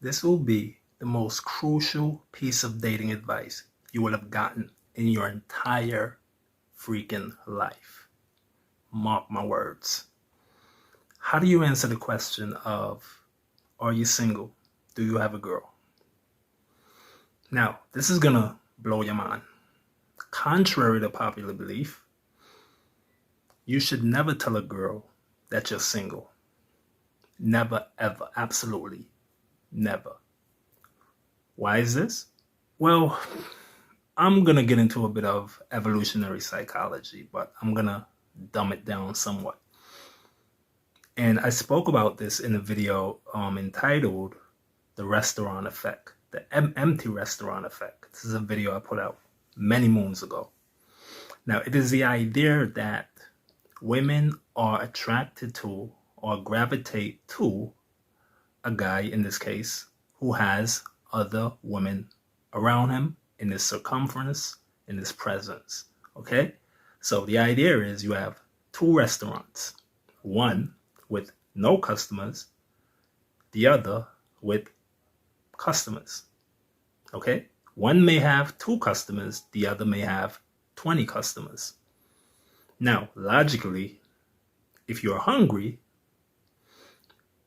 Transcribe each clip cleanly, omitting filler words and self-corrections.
This will be the most crucial piece of dating advice you will have gotten in your entire freaking life. Mark my words. How do you answer the question of, are you single? Do you have a girl? Now, this is gonna blow your mind. Contrary to popular belief, you should never tell a girl that you're single. Never, ever, absolutely never. Why is this? Well, I'm gonna get into a bit of evolutionary psychology, but I'm gonna dumb it down somewhat. And I spoke about this in a video entitled The Restaurant Effect, the empty restaurant effect. This is a video I put out many moons ago. Now, it is the idea that women are attracted to or gravitate to a guy, in this case, who has other women around him, in his circumference, in his presence. Okay? So the idea is you have two restaurants, one with no customers, the other with customers. Okay? One may have 2 customers, the other may have 20 customers. Now, logically, if you're hungry,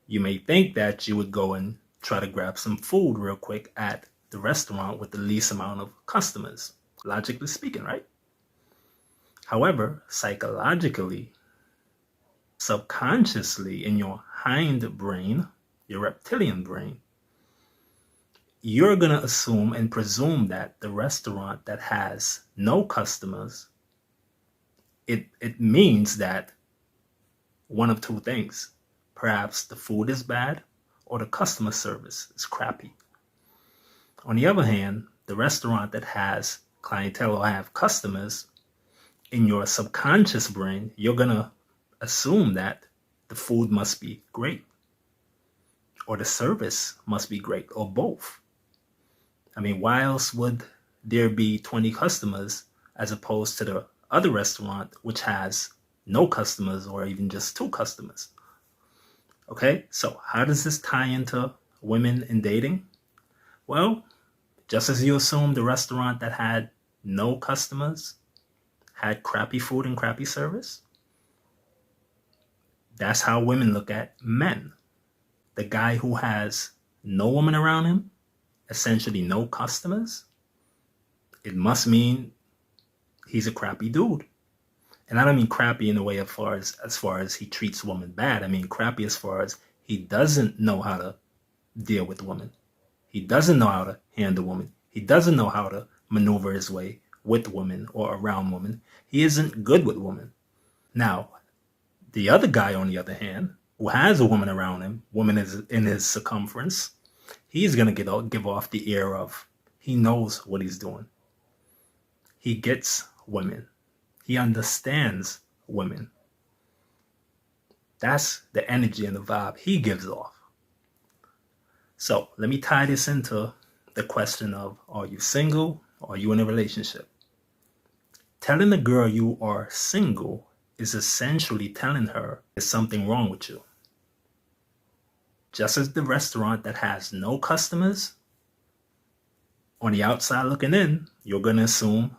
you may think that you would go and try to grab some food real quick at the restaurant with the least amount of customers, logically speaking, right? However, psychologically, subconsciously in your hind brain, your reptilian brain, you're going to assume and presume that the restaurant that has no customers, it means that one of 2 things. Perhaps the food is bad or the customer service is crappy. On the other hand, the restaurant that has clientele or have customers, in your subconscious brain, you're going to assume that the food must be great or the service must be great or both. I mean, why else would there be 20 customers as opposed to the other restaurant which has no customers or even just 2 customers? Okay, so how does this tie into women in dating? Well, just as you assume the restaurant that had no customers had crappy food and crappy service, that's how women look at men. The guy who has no woman around him, essentially no customers, it must mean he's a crappy dude. And I don't mean crappy in the way as far as he treats women bad. I mean crappy as far as he doesn't know how to deal with women. He doesn't know how to handle women. He doesn't know how to maneuver his way with women or around women. He isn't good with women. Now, the other guy, on the other hand, who has a woman around him, woman is in his circumference, he's going to give off the air of he knows what he's doing. He gets women. He understands women. That's the energy and the vibe he gives off. So let me tie this into the question of, are you single or are you in a relationship? Telling a girl you are single is essentially telling her there's something wrong with you. Just as the restaurant that has no customers, on the outside looking in, you're going to assume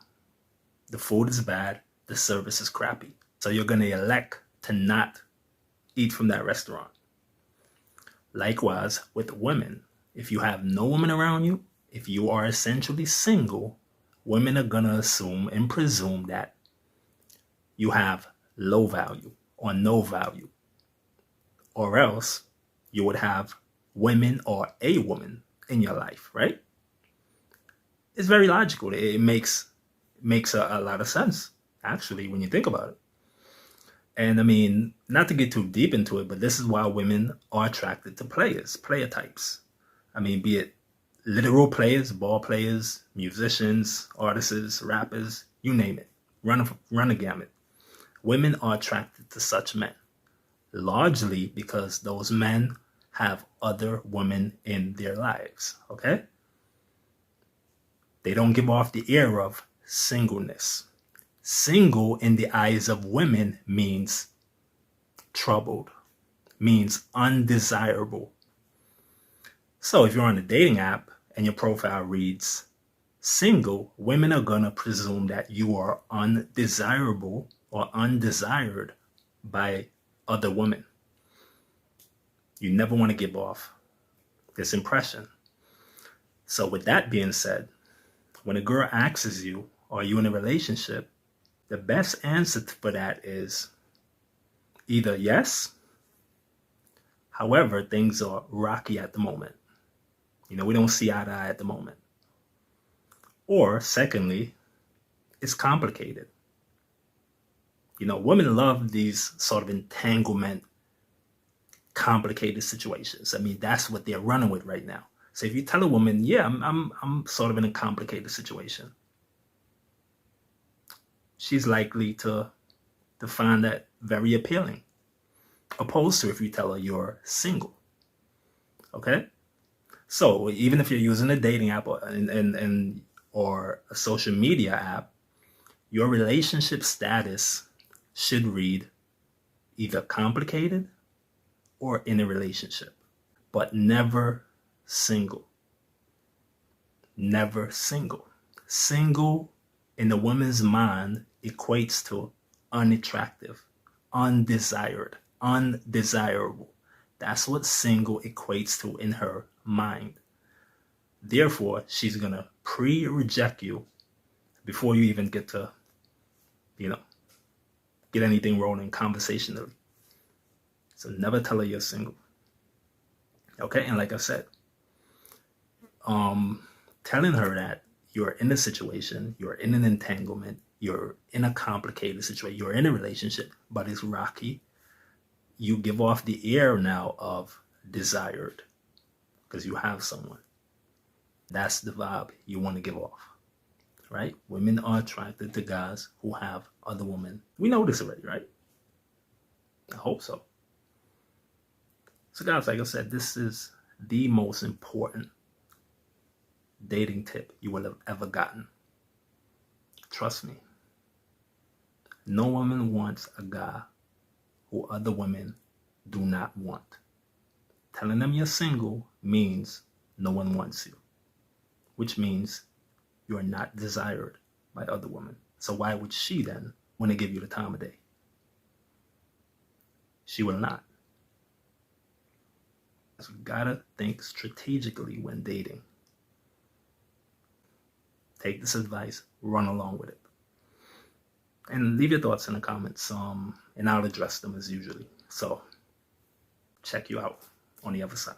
the food is bad, the service is crappy. So you're going to elect to not eat from that restaurant. Likewise, with women, if you have no woman around you, if you are essentially single, women are going to assume and presume that you have low value or no value. Or else you would have women or a woman in your life, right? It's very logical. It makes a lot of sense, actually, when you think about it. And I mean, not to get too deep into it, but this is why women are attracted to player types. I mean, be it literal players, ball players, musicians, artists, rappers, you name it. Run a gamut. Women are attracted to such men, largely because those men have other women in their lives, okay? They don't give off the air of singleness. Single in the eyes of women means troubled, means undesirable. So if you're on a dating app and your profile reads single, women are going to presume that you are undesirable or undesired by other women. You never want to give off this impression. So with that being said, when a girl asks you, are you in a relationship? The best answer for that is either yes, however, things are rocky at the moment. We don't see eye to eye at the moment. Or secondly, it's complicated. Women love these sort of entanglement, complicated situations. I mean, that's what they're running with right now. So if you tell a woman, yeah, I'm sort of in a complicated situation, she's likely to find that very appealing, opposed to if you tell her you're single. Okay? So even if you're using a dating app or a social media app, your relationship status should read either complicated or in a relationship, but never single. Never single. Single in the woman's mind equates to unattractive, undesired, undesirable. That's what single equates to in her mind. Therefore, she's going to pre-reject you before you even get to, get anything rolling conversationally. So never tell her you're single. Okay, and like I said, telling her that you're in a situation, you're in an entanglement, you're in a complicated situation, you're in a relationship, but it's rocky, you give off the air now of desired because you have someone. That's the vibe you want to give off, right? Women are attracted to guys who have other women. We know this already, right? I hope so. So guys, like I said, this is the most important dating tip you will have ever gotten. Trust me. No woman wants a guy who other women do not want. Telling them you're single means no one wants you, which means you're not desired by other women. So why would she then want to give you the time of day? She will not. So you gotta think strategically when dating. Take this advice, run along with it. And leave your thoughts in the comments, and I'll address them as usually. So check you out on the other side.